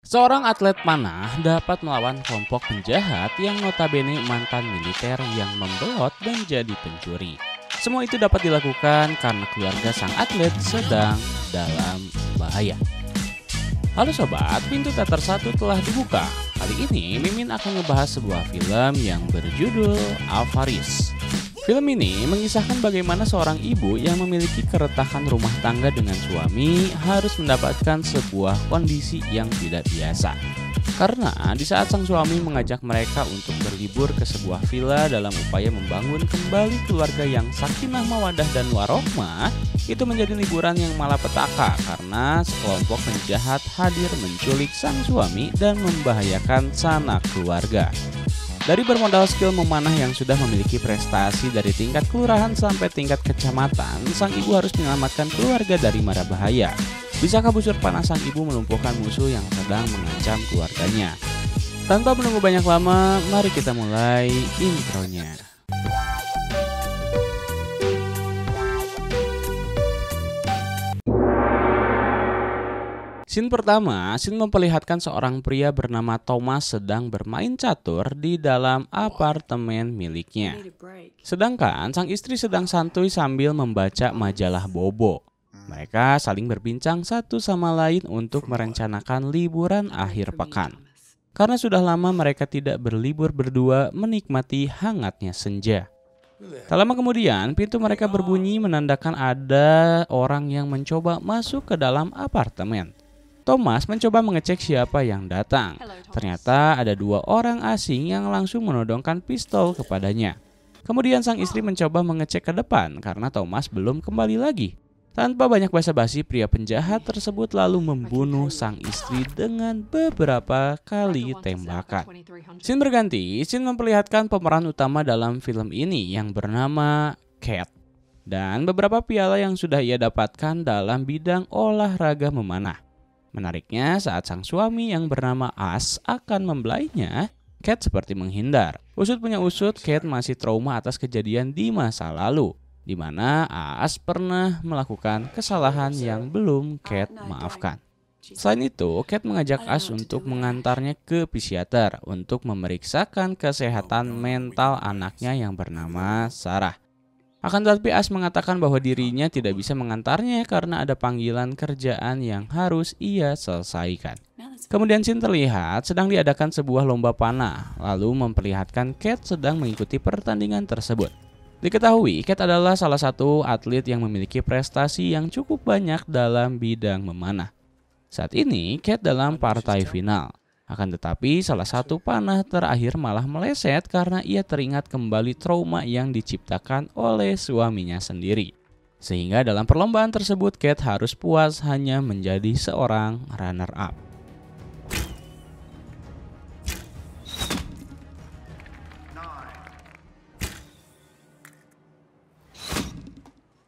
Seorang atlet panah dapat melawan kelompok penjahat yang notabene mantan militer yang membelot dan jadi pencuri. Semua itu dapat dilakukan karena keluarga sang atlet sedang dalam bahaya. Halo sobat, pintu teater 1 telah dibuka. Kali ini Mimin akan ngebahas sebuah film yang berjudul Avaris. Film ini mengisahkan bagaimana seorang ibu yang memiliki keretakan rumah tangga dengan suami harus mendapatkan sebuah kondisi yang tidak biasa. Karena di saat sang suami mengajak mereka untuk berlibur ke sebuah villa dalam upaya membangun kembali keluarga yang sakinah mawadah dan warohmah, itu menjadi liburan yang malapetaka karena sekelompok penjahat hadir menculik sang suami dan membahayakan sanak keluarga. Dari bermodal skill memanah yang sudah memiliki prestasi dari tingkat kelurahan sampai tingkat kecamatan, sang ibu harus menyelamatkan keluarga dari mara bahaya. Bisakah busur panah sang ibu melumpuhkan musuh yang sedang mengancam keluarganya? Tanpa menunggu banyak lama, mari kita mulai intronya. Scene pertama, scene memperlihatkan seorang pria bernama Thomas sedang bermain catur di dalam apartemen miliknya. Sedangkan sang istri sedang santuy sambil membaca majalah Bobo. Mereka saling berbincang satu sama lain untuk merencanakan liburan akhir pekan. Karena sudah lama mereka tidak berlibur berdua menikmati hangatnya senja. Tak lama kemudian, pintu mereka berbunyi menandakan ada orang yang mencoba masuk ke dalam apartemen. Thomas mencoba mengecek siapa yang datang. Ternyata ada dua orang asing yang langsung menodongkan pistol kepadanya. Kemudian sang istri mencoba mengecek ke depan karena Thomas belum kembali lagi. Tanpa banyak basa-basi, pria penjahat tersebut lalu membunuh sang istri dengan beberapa kali tembakan. Scene berganti, scene memperlihatkan pemeran utama dalam film ini yang bernama Cat. Dan beberapa piala yang sudah ia dapatkan dalam bidang olahraga memanah. Menariknya, saat sang suami yang bernama As akan membelainya, Cat seperti menghindar. Usut punya usut, Cat masih trauma atas kejadian di masa lalu, di mana As pernah melakukan kesalahan yang belum Cat maafkan. Selain itu, Cat mengajak As untuk mengantarnya ke psikiater untuk memeriksakan kesehatan mental anaknya yang bernama Sarah. Akan tetapi As mengatakan bahwa dirinya tidak bisa mengantarnya karena ada panggilan kerjaan yang harus ia selesaikan. Kemudian scene terlihat sedang diadakan sebuah lomba panah, lalu memperlihatkan Cat sedang mengikuti pertandingan tersebut. Diketahui Cat adalah salah satu atlet yang memiliki prestasi yang cukup banyak dalam bidang memanah. Saat ini Cat dalam partai final. Akan tetapi salah satu panah terakhir malah meleset karena ia teringat kembali trauma yang diciptakan oleh suaminya sendiri. Sehingga dalam perlombaan tersebut Cat harus puas hanya menjadi seorang runner-up.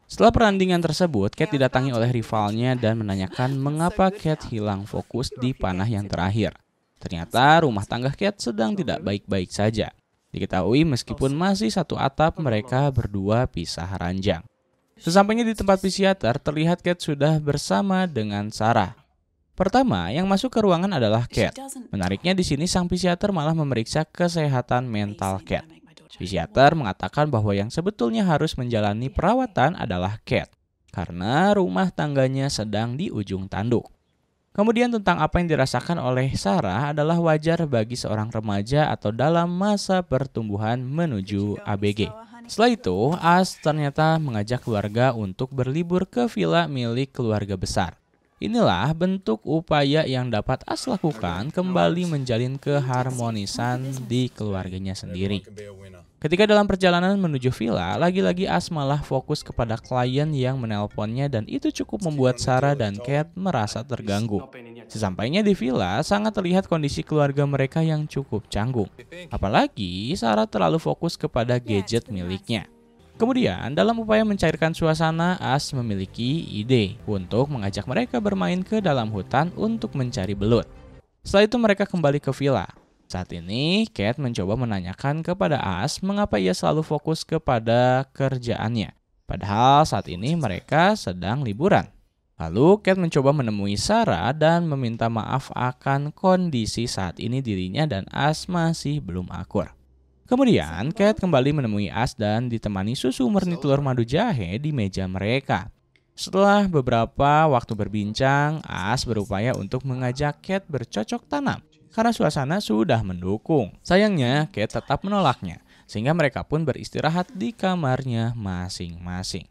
Setelah pertandingan tersebut, Cat didatangi oleh rivalnya dan menanyakan mengapa Cat hilang fokus di panah yang terakhir. Ternyata rumah tangga Cat sedang tidak baik-baik saja. Diketahui meskipun masih satu atap, mereka berdua pisah ranjang. Sesampainya di tempat psikiater, terlihat Cat sudah bersama dengan Sarah. Pertama, yang masuk ke ruangan adalah Cat. Menariknya di sini sang psikiater malah memeriksa kesehatan mental Cat. Psikiater mengatakan bahwa yang sebetulnya harus menjalani perawatan adalah Cat, karena rumah tangganya sedang di ujung tanduk. Kemudian tentang apa yang dirasakan oleh Sarah adalah wajar bagi seorang remaja atau dalam masa pertumbuhan menuju ABG. Setelah itu, As ternyata mengajak keluarga untuk berlibur ke villa milik keluarga besar. Inilah bentuk upaya yang dapat As lakukan kembali menjalin keharmonisan di keluarganya sendiri. Ketika dalam perjalanan menuju villa, lagi-lagi As malah fokus kepada klien yang menelponnya dan itu cukup membuat Sarah dan Cat merasa terganggu. Sesampainya di villa, sangat terlihat kondisi keluarga mereka yang cukup canggung. Apalagi Sarah terlalu fokus kepada gadget miliknya. Kemudian, dalam upaya mencairkan suasana, As memiliki ide untuk mengajak mereka bermain ke dalam hutan untuk mencari belut. Setelah itu mereka kembali ke villa. Saat ini, Cat mencoba menanyakan kepada As mengapa ia selalu fokus kepada kerjaannya. Padahal saat ini mereka sedang liburan. Lalu Kate mencoba menemui Sarah dan meminta maaf akan kondisi saat ini dirinya dan As masih belum akur. Kemudian Kate kembali menemui As dan ditemani susu murni telur madu jahe di meja mereka. Setelah beberapa waktu berbincang, As berupaya untuk mengajak Kate bercocok tanam karena suasana sudah mendukung. Sayangnya Kate tetap menolaknya, sehingga mereka pun beristirahat di kamarnya masing-masing.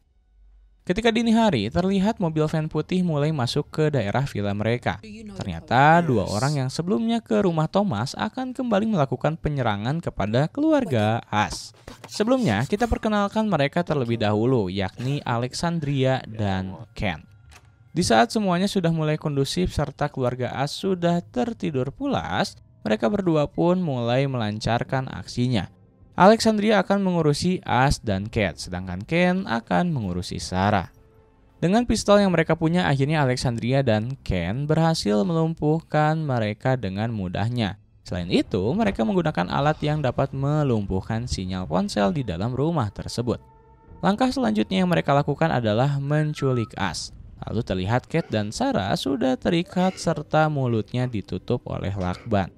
Ketika dini hari, terlihat mobil van putih mulai masuk ke daerah villa mereka. Ternyata dua orang yang sebelumnya ke rumah Thomas akan kembali melakukan penyerangan kepada keluarga As. Sebelumnya, kita perkenalkan mereka terlebih dahulu, yakni Alexandria dan Ken. Di saat semuanya sudah mulai kondusif serta keluarga As sudah tertidur pulas, mereka berdua pun mulai melancarkan aksinya. Alexandria akan mengurusi As dan Kate, sedangkan Ken akan mengurusi Sarah. Dengan pistol yang mereka punya, akhirnya Alexandria dan Ken berhasil melumpuhkan mereka dengan mudahnya. Selain itu, mereka menggunakan alat yang dapat melumpuhkan sinyal ponsel di dalam rumah tersebut. Langkah selanjutnya yang mereka lakukan adalah menculik As. Lalu terlihat Kate dan Sarah sudah terikat serta mulutnya ditutup oleh lakban.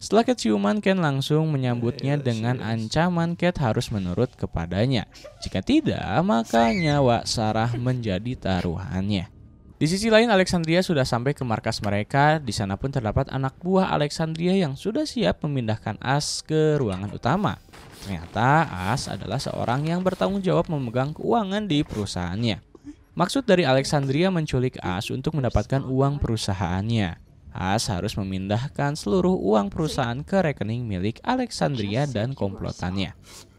Setelah Kate siuman, Ken langsung menyambutnya dengan ancaman Kate harus menurut kepadanya. Jika tidak, maka nyawa Sarah menjadi taruhannya. Di sisi lain, Alexandria sudah sampai ke markas mereka. Di sana pun terdapat anak buah Alexandria yang sudah siap memindahkan As ke ruangan utama. Ternyata As adalah seorang yang bertanggung jawab memegang keuangan di perusahaannya. Maksud dari Alexandria menculik As untuk mendapatkan uang perusahaannya. As harus memindahkan seluruh uang perusahaan ke rekening milik Alexandria dan komplotannya.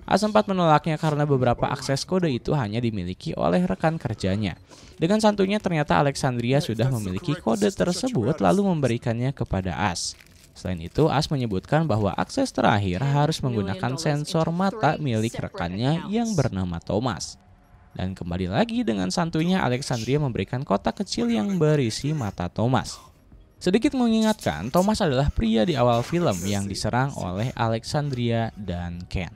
As sempat menolaknya karena beberapa akses kode itu hanya dimiliki oleh rekan kerjanya. Dengan santunya ternyata Alexandria sudah memiliki kode tersebut lalu memberikannya kepada As. Selain itu, As menyebutkan bahwa akses terakhir harus menggunakan sensor mata milik rekannya yang bernama Thomas. Dan kembali lagi dengan santunya Alexandria memberikan kotak kecil yang berisi mata Thomas. Sedikit mengingatkan, Thomas adalah pria di awal film yang diserang oleh Alexandria dan Ken.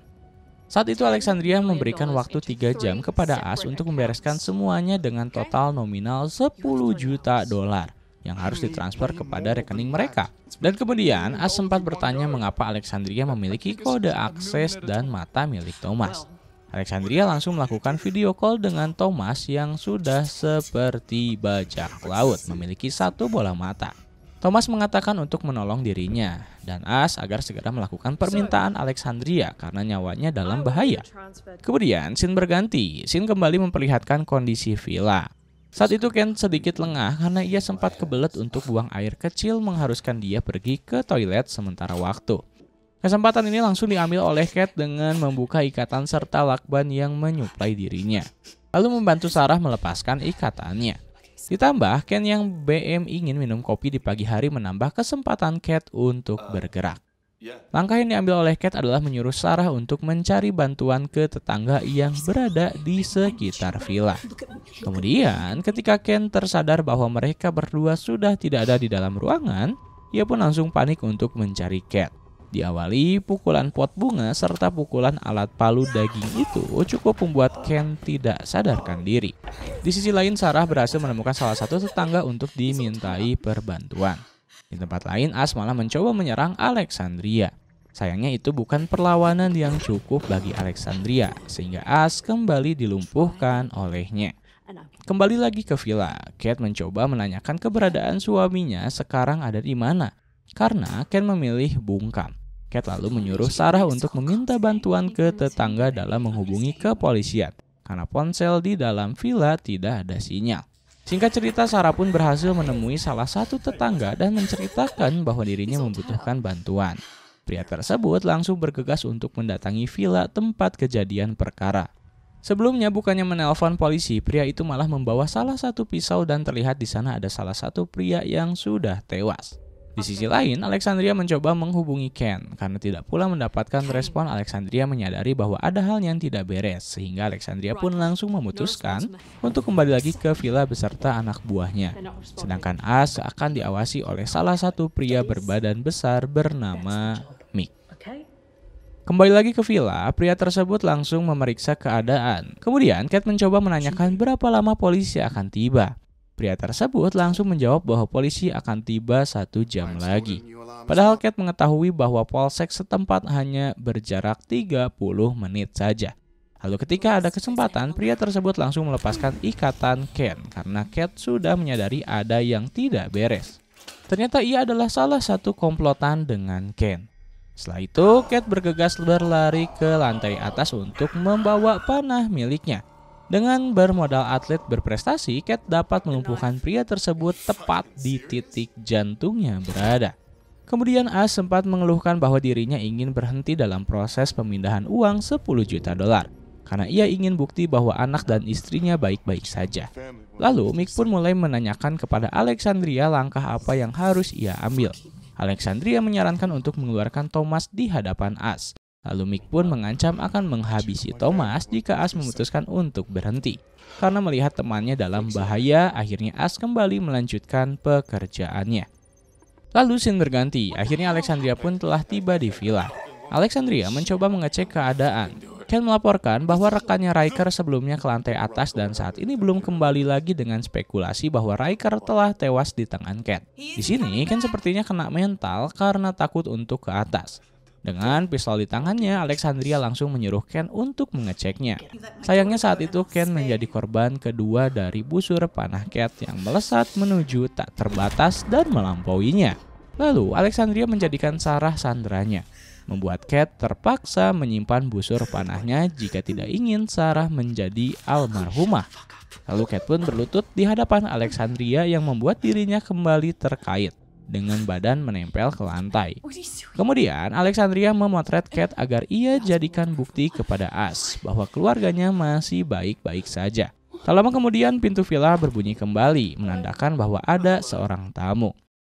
Saat itu Alexandria memberikan waktu 3 jam kepada As untuk membereskan semuanya dengan total nominal 10 juta dolar yang harus ditransfer kepada rekening mereka. Dan kemudian As sempat bertanya mengapa Alexandria memiliki kode akses dan mata milik Thomas. Alexandria langsung melakukan video call dengan Thomas yang sudah seperti bajak laut, memiliki 1 bola mata. Thomas mengatakan untuk menolong dirinya dan As agar segera melakukan permintaan Alexandria karena nyawanya dalam bahaya. Kemudian scene berganti, scene kembali memperlihatkan kondisi villa. Saat itu Ken sedikit lengah karena ia sempat kebelet untuk buang air kecil mengharuskan dia pergi ke toilet sementara waktu. Kesempatan ini langsung diambil oleh Kate dengan membuka ikatan serta lakban yang menyuplai dirinya. Lalu membantu Sarah melepaskan ikatannya. Ditambah, Ken yang BM ingin minum kopi di pagi hari menambah kesempatan Kate untuk bergerak. Langkah yang diambil oleh Kate adalah menyuruh Sarah untuk mencari bantuan ke tetangga yang berada di sekitar villa. Kemudian, ketika Ken tersadar bahwa mereka berdua sudah tidak ada di dalam ruangan, ia pun langsung panik untuk mencari Kate. Diawali pukulan pot bunga serta pukulan alat palu daging itu cukup membuat Ken tidak sadarkan diri. Di sisi lain, Sarah berhasil menemukan salah satu tetangga untuk dimintai perbantuan. Di tempat lain, As malah mencoba menyerang Alexandria. Sayangnya itu bukan perlawanan yang cukup bagi Alexandria, sehingga As kembali dilumpuhkan olehnya. Kembali lagi ke villa, Kate mencoba menanyakan keberadaan suaminya sekarang ada di mana. Karena Ken memilih bungkam. Kate lalu menyuruh Sarah untuk meminta bantuan ke tetangga dalam menghubungi kepolisian karena ponsel di dalam villa tidak ada sinyal. Singkat cerita, Sarah pun berhasil menemui salah satu tetangga dan menceritakan bahwa dirinya membutuhkan bantuan. Pria tersebut langsung bergegas untuk mendatangi villa tempat kejadian perkara. Sebelumnya bukannya menelpon polisi, pria itu malah membawa salah satu pisau dan terlihat di sana ada salah satu pria yang sudah tewas. Di sisi lain, Alexandria mencoba menghubungi Ken. Karena tidak pula mendapatkan respon, Alexandria menyadari bahwa ada hal yang tidak beres. Sehingga Alexandria pun langsung memutuskan untuk kembali lagi ke villa beserta anak buahnya. Sedangkan As akan diawasi oleh salah satu pria berbadan besar bernama Mick. Kembali lagi ke villa, pria tersebut langsung memeriksa keadaan. Kemudian, Kate mencoba menanyakan berapa lama polisi akan tiba. Pria tersebut langsung menjawab bahwa polisi akan tiba 1 jam lagi. Padahal Cat mengetahui bahwa polsek setempat hanya berjarak 30 menit saja. Lalu ketika ada kesempatan, pria tersebut langsung melepaskan ikatan Ken karena Cat sudah menyadari ada yang tidak beres. Ternyata ia adalah salah satu komplotan dengan Ken. Setelah itu, Cat bergegas berlari ke lantai atas untuk membawa panah miliknya. Dengan bermodal atlet berprestasi, Cat dapat melumpuhkan pria tersebut tepat di titik jantungnya berada. Kemudian As sempat mengeluhkan bahwa dirinya ingin berhenti dalam proses pemindahan uang 10 juta dolar. Karena ia ingin bukti bahwa anak dan istrinya baik-baik saja. Lalu Mick pun mulai menanyakan kepada Alexandria langkah apa yang harus ia ambil. Alexandria menyarankan untuk mengeluarkan Thomas di hadapan As. Lalu Mick pun mengancam akan menghabisi Thomas jika As memutuskan untuk berhenti. Karena melihat temannya dalam bahaya, akhirnya As kembali melanjutkan pekerjaannya. Lalu scene berganti, akhirnya Alexandria pun telah tiba di villa. Alexandria mencoba mengecek keadaan. Ken melaporkan bahwa rekannya Riker sebelumnya ke lantai atas dan saat ini belum kembali lagi dengan spekulasi bahwa Riker telah tewas di tangan Ken. Di sini Ken sepertinya kena mental karena takut untuk ke atas. Dengan pistol di tangannya, Alexandria langsung menyuruh Ken untuk mengeceknya. Sayangnya saat itu Ken menjadi korban kedua dari busur panah Cat yang melesat menuju tak terbatas dan melampauinya. Lalu Alexandria menjadikan Sarah sanderanya, membuat Cat terpaksa menyimpan busur panahnya jika tidak ingin Sarah menjadi almarhumah. Lalu Cat pun berlutut di hadapan Alexandria yang membuat dirinya kembali terkait dengan badan menempel ke lantai. Kemudian Alexandria memotret Cat agar ia jadikan bukti kepada As bahwa keluarganya masih baik-baik saja. Tak lama kemudian pintu villa berbunyi kembali, menandakan bahwa ada seorang tamu.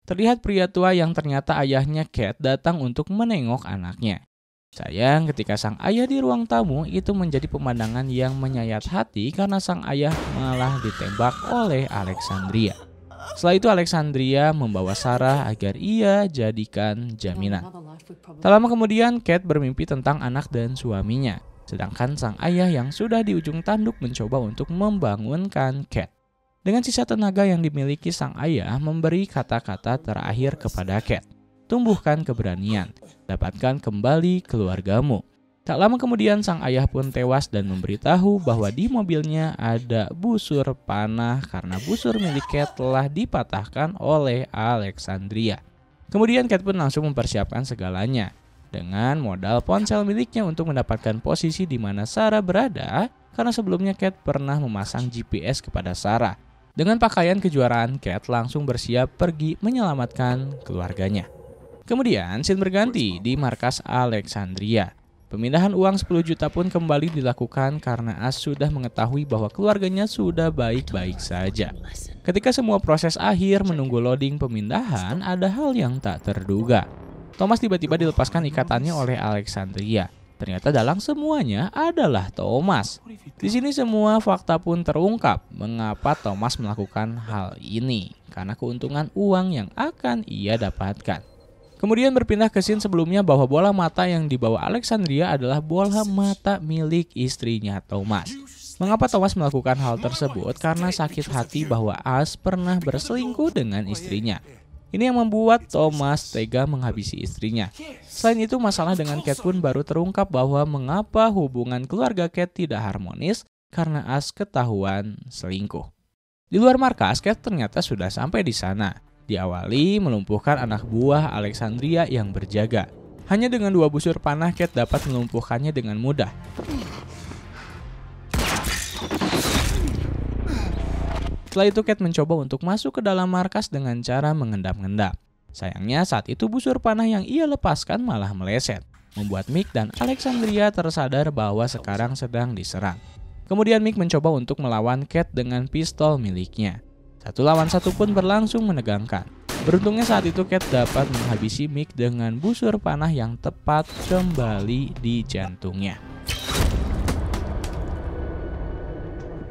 Terlihat pria tua yang ternyata ayahnya Cat datang untuk menengok anaknya. Sayang, ketika sang ayah di ruang tamu, itu menjadi pemandangan yang menyayat hati karena sang ayah malah ditembak oleh Alexandria. Setelah itu Alexandria membawa Sarah agar ia jadikan jaminan. Tak lama kemudian Cat bermimpi tentang anak dan suaminya. Sedangkan sang ayah yang sudah di ujung tanduk mencoba untuk membangunkan Cat. Dengan sisa tenaga yang dimiliki sang ayah memberi kata-kata terakhir kepada Cat. Tumbuhkan keberanian, dapatkan kembali keluargamu. Tak lama kemudian sang ayah pun tewas dan memberitahu bahwa di mobilnya ada busur panah karena busur milik Cat telah dipatahkan oleh Alexandria. Kemudian Cat pun langsung mempersiapkan segalanya dengan modal ponsel miliknya untuk mendapatkan posisi di mana Sarah berada karena sebelumnya Cat pernah memasang GPS kepada Sarah. Dengan pakaian kejuaraan, Cat langsung bersiap pergi menyelamatkan keluarganya. Kemudian scene berganti di markas Alexandria. Pemindahan uang 10 juta pun kembali dilakukan karena As sudah mengetahui bahwa keluarganya sudah baik-baik saja. Ketika semua proses akhir menunggu loading pemindahan, ada hal yang tak terduga. Thomas tiba-tiba dilepaskan ikatannya oleh Alexandria. Ternyata dalang semuanya adalah Thomas. Di sini semua fakta pun terungkap mengapa Thomas melakukan hal ini, karena keuntungan uang yang akan ia dapatkan. Kemudian berpindah ke scene sebelumnya bahwa bola mata yang dibawa Alexandria adalah bola mata milik istrinya Thomas. Mengapa Thomas melakukan hal tersebut? Karena sakit hati bahwa As pernah berselingkuh dengan istrinya. Ini yang membuat Thomas tega menghabisi istrinya. Selain itu, masalah dengan Cat pun baru terungkap bahwa mengapa hubungan keluarga Cat tidak harmonis karena As ketahuan selingkuh. Di luar markas, Cat ternyata sudah sampai di sana. Diawali melumpuhkan anak buah Alexandria yang berjaga. Hanya dengan 2 busur panah, Cat dapat melumpuhkannya dengan mudah. Setelah itu Cat mencoba untuk masuk ke dalam markas dengan cara mengendap-endap. Sayangnya saat itu busur panah yang ia lepaskan malah meleset, membuat Mick dan Alexandria tersadar bahwa sekarang sedang diserang. Kemudian Mick mencoba untuk melawan Cat dengan pistol miliknya. 1 lawan 1 pun berlangsung menegangkan. Beruntungnya saat itu Cat dapat menghabisi Mick dengan busur panah yang tepat kembali di jantungnya.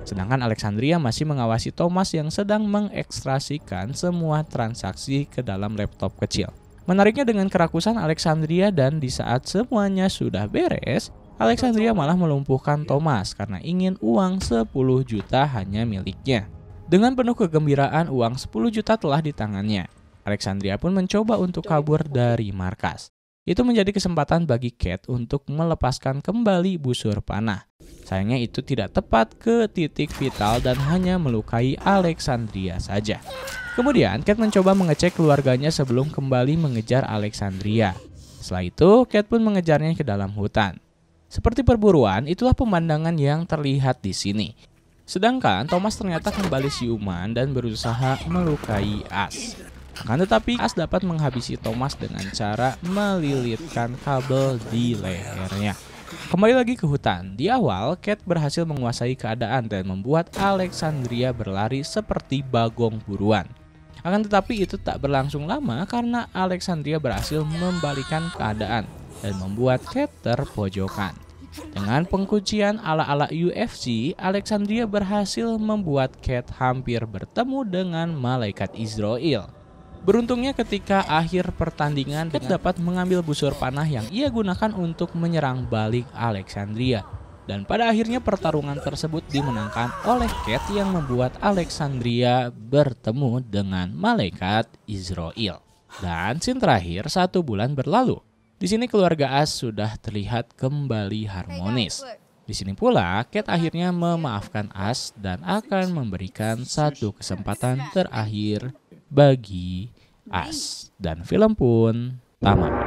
Sedangkan Alexandria masih mengawasi Thomas yang sedang mengekstrasikan semua transaksi ke dalam laptop kecil. Menariknya dengan kerakusan Alexandria dan di saat semuanya sudah beres, Alexandria malah melumpuhkan Thomas karena ingin uang 10 juta hanya miliknya. Dengan penuh kegembiraan, uang 10 juta telah di tangannya. Alexandria pun mencoba untuk kabur dari markas. Itu menjadi kesempatan bagi Kate untuk melepaskan kembali busur panah. Sayangnya itu tidak tepat ke titik vital dan hanya melukai Alexandria saja. Kemudian Kate mencoba mengecek keluarganya sebelum kembali mengejar Alexandria. Setelah itu, Kate pun mengejarnya ke dalam hutan. Seperti perburuan, itulah pemandangan yang terlihat di sini. Sedangkan Thomas ternyata kembali siuman dan berusaha melukai Ash. Akan tetapi Ash dapat menghabisi Thomas dengan cara melilitkan kabel di lehernya. Kembali lagi ke hutan. Di awal, Kate berhasil menguasai keadaan dan membuat Alexandria berlari seperti bagong buruan. Akan tetapi itu tak berlangsung lama karena Alexandria berhasil membalikan keadaan dan membuat Kate terpojokan. Dengan pengkuncian ala-ala UFC, Alexandria berhasil membuat Kate hampir bertemu dengan malaikat Israel. Beruntungnya ketika akhir pertandingan, Kate dapat mengambil busur panah yang ia gunakan untuk menyerang balik Alexandria. Dan pada akhirnya pertarungan tersebut dimenangkan oleh Kate yang membuat Alexandria bertemu dengan malaikat Israel. Dan scene terakhir, 1 bulan berlalu. Di sini keluarga Ash sudah terlihat kembali harmonis. Di sini pula Kate akhirnya memaafkan Ash dan akan memberikan satu kesempatan terakhir bagi Ash. Dan film pun tamat.